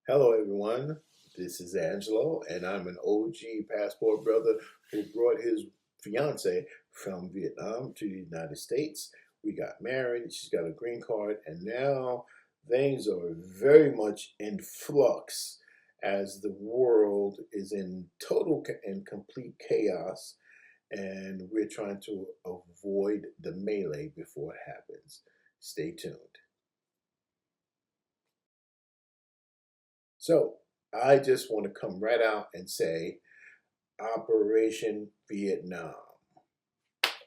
Hello, everyone. This is Angelo, and I'm an OG passport brother who brought his fiance from Vietnam to the United States. We got married, she's got a green card, and now things are very much in flux as the world is in total and complete chaos, and we're trying to avoid the melee before it happens. Stay tuned. So I just want to come right out and say Operation Vietnam,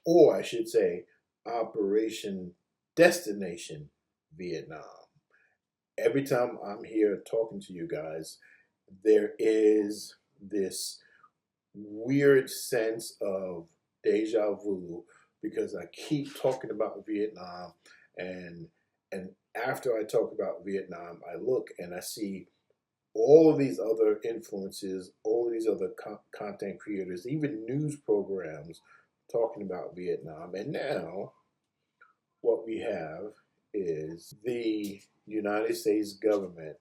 or I should say Operation Destination Vietnam. Every time I'm here talking to you guys, there is this weird sense of deja vu because I keep talking about Vietnam, and and after I talk about Vietnam, I look and I see all of these other influences, all of these other content creators, even news programs talking about Vietnam. And now what we have is the United States government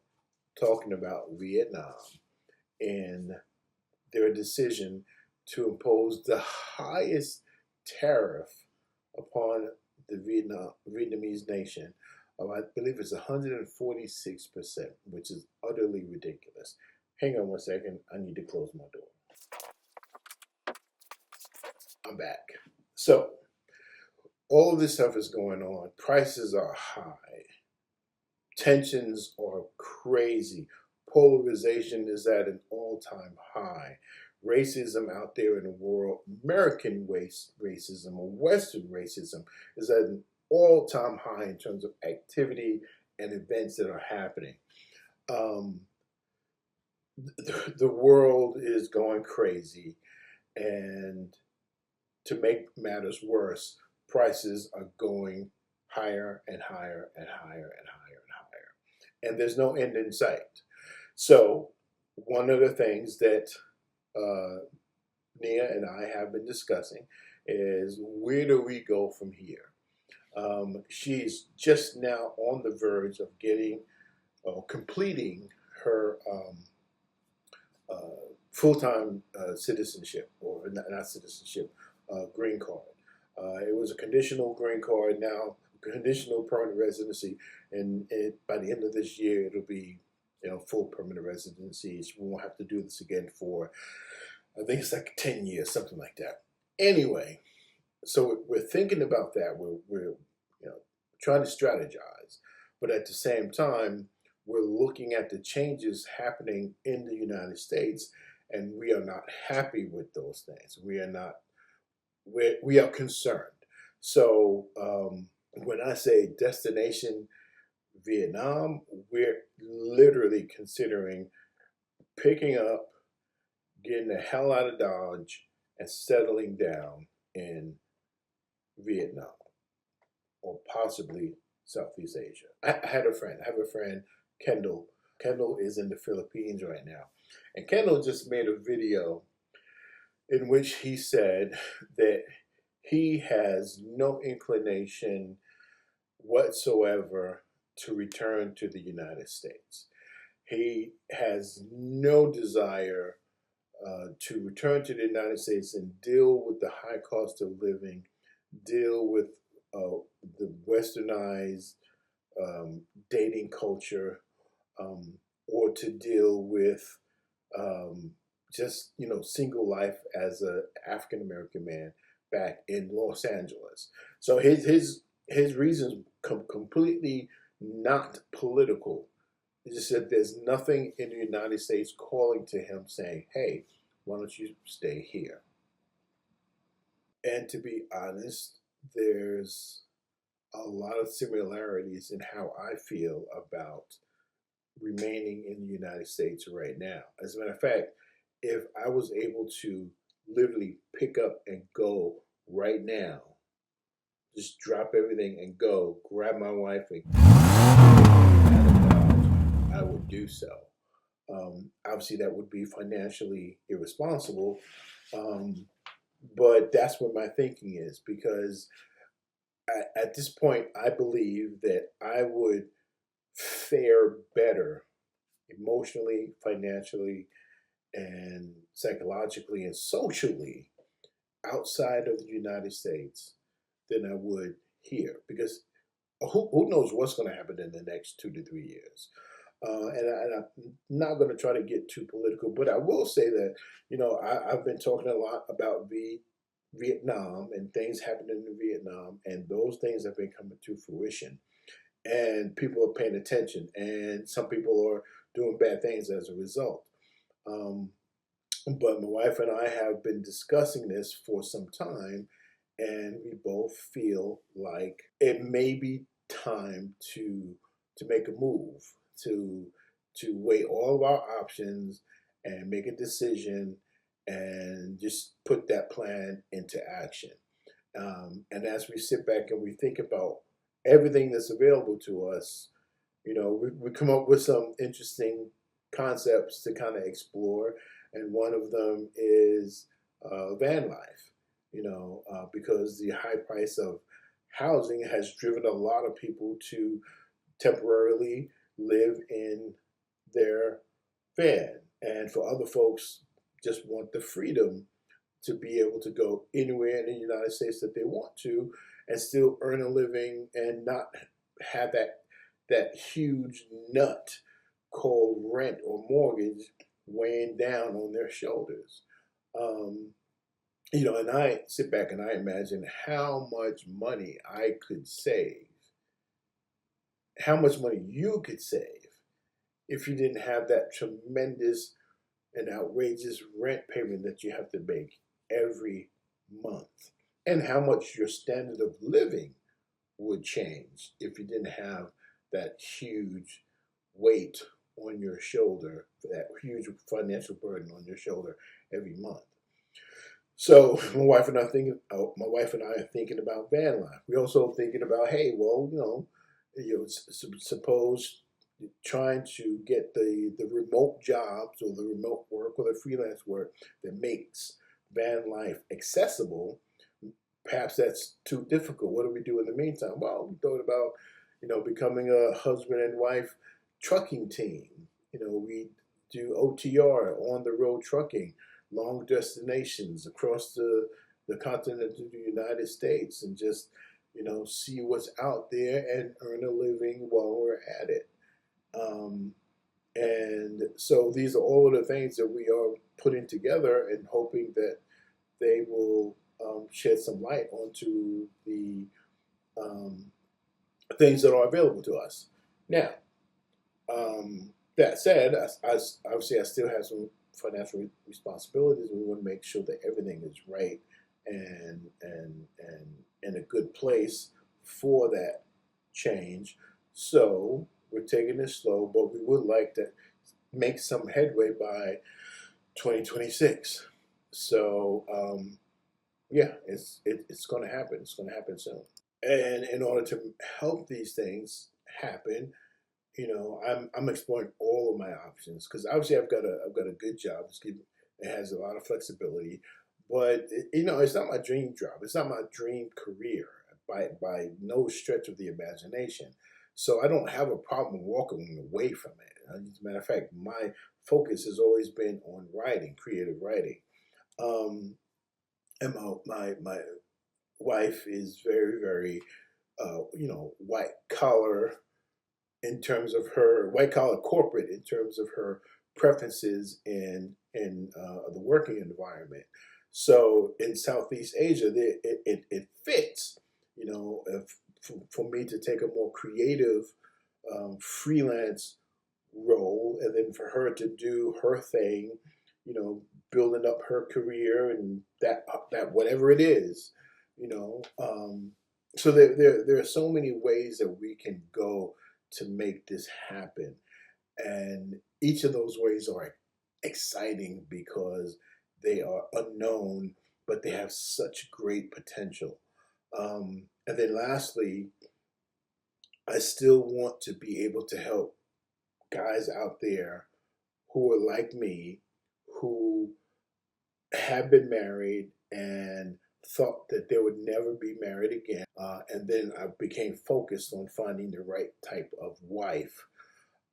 talking about Vietnam and their decision to impose the highest tariff upon the Vietnamese nation. I believe it's 146%, which is utterly ridiculous. Hang on one second. I need to close my door. I'm back. So, all of this stuff is going on. Prices are high. Tensions are crazy. Polarization is at an all-time high. Racism out there in the world, American racism or Western racism, is at an all-time high in terms of activity and events that are happening. Um, the world is going crazy, and to make matters worse, prices are going higher and higher and higher and higher and higher. And there's no end in sight. So, one of the things that Nia and I have been discussing is where do we go from here? She's just now on the verge of getting completing her full-time citizenship, or not citizenship, green card. It was a conditional green card, now conditional permanent residency, and by the end of this year, it'll be full permanent residency. We won't have to do this again for, I think it's like 10 years, something like that. Anyway, so we're thinking about that. We're trying to strategize, but at the same time, we're looking at the changes happening in the United States, and we are not happy with those things. We are concerned. So when I say destination Vietnam, we're literally considering picking up, getting the hell out of Dodge, and settling down in Vietnam or possibly Southeast Asia. I have a friend, Kendall. Kendall is in the Philippines right now. And Kendall just made a video in which he said that he has no inclination whatsoever to return to the United States. He has no desire to return to the United States and deal with the high cost of living, deal with the westernized dating culture, or to deal with just single life as an African American man back in Los Angeles. So his reasons completely not political. He just said there's nothing in the United States calling to him saying, "Hey, why don't you stay here?" And to be honest, there's a lot of similarities in how I feel about remaining in the United States right now. As a matter of fact, if I was able to literally pick up and go right now, just drop everything and go, grab my wife and I would do so. Obviously, that would be financially irresponsible, but that's what my thinking is, because at this point, I believe that I would fare better emotionally, financially, and psychologically and socially outside of the United States than I would here, because who knows what's going to happen in the next 2 to 3 years. And I'm not going to try to get too political, but I will say that, I've been talking a lot about Vietnam and things happening in Vietnam, and those things have been coming to fruition. And people are paying attention, and some people are doing bad things as a result. Um, but my wife and I have been discussing this for some time, and we both feel like it may be time to make a move, to weigh all of our options and make a decision and just put that plan into action. And as we sit back and we think about everything that's available to us, we come up with some interesting concepts to kind of explore. And one of them is van life, because the high price of housing has driven a lot of people to temporarily live in their van. And for other folks, just want the freedom to be able to go anywhere in the United States that they want to and still earn a living and not have that huge nut called rent or mortgage weighing down on their shoulders. Um, and I sit back and I imagine how much money I could save, how much money you could save if you didn't have that tremendous and outrageous rent payment that you have to make every month, and how much your standard of living would change if you didn't have that huge weight on your shoulder, that huge financial burden on your shoulder every month. So my wife and I are thinking about van life. We're also thinking about, hey, well, suppose trying to get the remote jobs or the remote work or the freelance work that makes van life accessible. Perhaps that's too difficult. What do we do in the meantime? Well, we thought about, becoming a husband and wife trucking team. We do OTR, on the road trucking, long destinations across the continent of the United States, and just, see what's out there and earn a living while we're at it. And so these are all of the things that we are putting together and hoping that they will shed some light onto the things that are available to us. Now, that said, obviously I still have some financial responsibilities. We want to make sure that everything is right and in a good place for that change. So we're taking it slow, but we would like to make some headway by 2026. So yeah, it's going to happen. It's going to happen soon. And in order to help these things happen, I'm exploring all of my options, because obviously I've got a good job. It has a lot of flexibility, but it's not my dream job. It's not my dream career by no stretch of the imagination. So I don't have a problem walking away from it. As a matter of fact, my focus has always been on writing, creative writing. And my wife is very, very white collar in terms of her white collar corporate, in terms of her preferences in the working environment. So in Southeast Asia, it fits, for me to take a more creative freelance role, and then for her to do her thing, building up her career and that whatever it is, you know. So there are so many ways that we can go to make this happen, and each of those ways are exciting because they are unknown, but they have such great potential. And then lastly, I still want to be able to help guys out there who are like me, who have been married and thought that they would never be married again. And then I became focused on finding the right type of wife.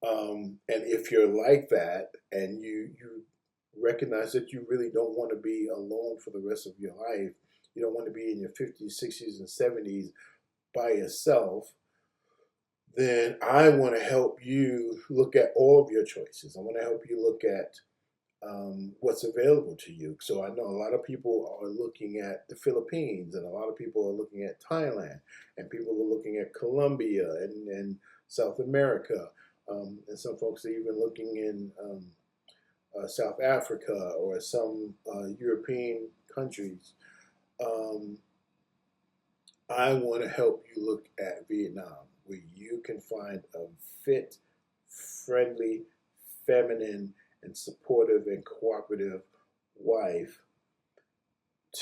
And if you're like that and you recognize that you really don't want to be alone for the rest of your life, you don't want to be in your 50s, 60s, and 70s by yourself, then I want to help you look at all of your choices. I want to help you look at what's available to you. So I know a lot of people are looking at the Philippines, and a lot of people are looking at Thailand, and people are looking at Colombia and South America, and some folks are even looking in South Africa or some European countries. Um, I want to help you look at Vietnam, where you can find a fit, friendly, feminine, and supportive and cooperative wife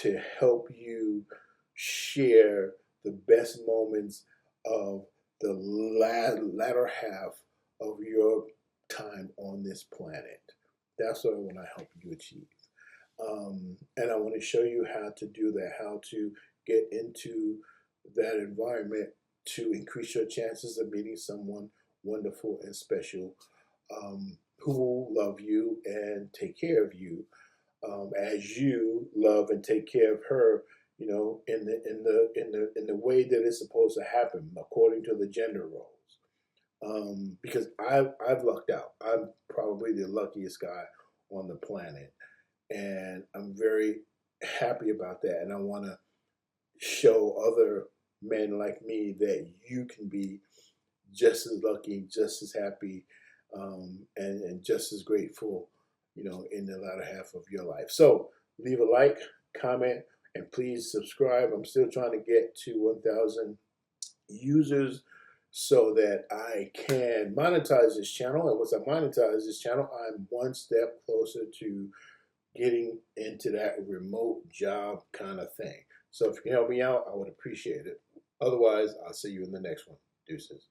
to help you share the best moments of the latter half of your time on this planet. That's what I want to help you achieve. And I want to show you how to do that, how to get into that environment to increase your chances of meeting someone wonderful and special, who will love you and take care of you, as you love and take care of her, in the way that it's supposed to happen according to the gender roles. Because I've lucked out. I'm probably the luckiest guy on the planet, and I'm very happy about that. And I want to show other men like me that you can be just as lucky, just as happy, and just as grateful, in the latter half of your life. So leave a like, comment, and please subscribe. I'm still trying to get to 1,000 users so that I can monetize this channel. And once I monetize this channel, I'm one step closer to getting into that remote job kind of thing. So if you can help me out, I would appreciate it. Otherwise, I'll see you in the next one. Deuces.